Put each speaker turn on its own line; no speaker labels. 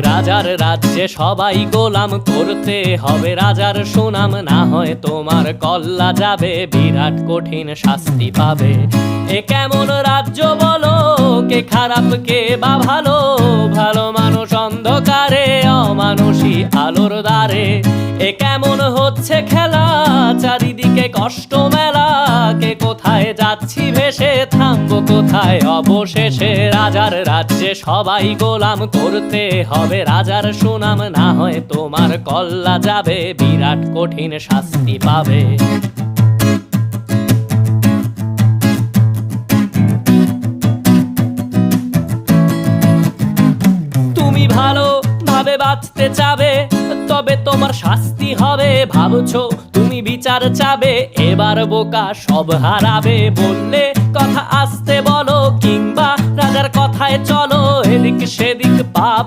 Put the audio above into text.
রাজার রাজ্যে সবাই গোলাম, করতে হবে রাজার সুনাম, না হয় তোমার কল্লা যাবে, বিরাট কঠিন শাস্তি পাবে। এ কেমন রাজ্য বলো, কে খারাপ কে বা ভালো, ভালো মানুষ অন্ধকারে, অমানুষী আলোর দ্বারে। এ কেমন হচ্ছে খেলা, চারিদিকে কষ্ট মেলা, কে কোথায় যাচ্ছি ভেসে, থামবো কোথায় অবশেষে। রাজার রাজ্যে সবাই গোলাম, করতে হবে রাজার সুনাম, না হয় তোমার কল্লা যাবে, বিরাট কঠিন শাস্তি পাবে। তুমি ভালো ভাবে বাঁচতে চাবে, তবে তোমার শাস্তি হবে। ভাবছো তুমি বিচার চাবে, এবার বোকা সব হারাবে। বললে কথা আস্তে বলো, কিংবা রাজার কথায় চলো, এদিক সেদিক পা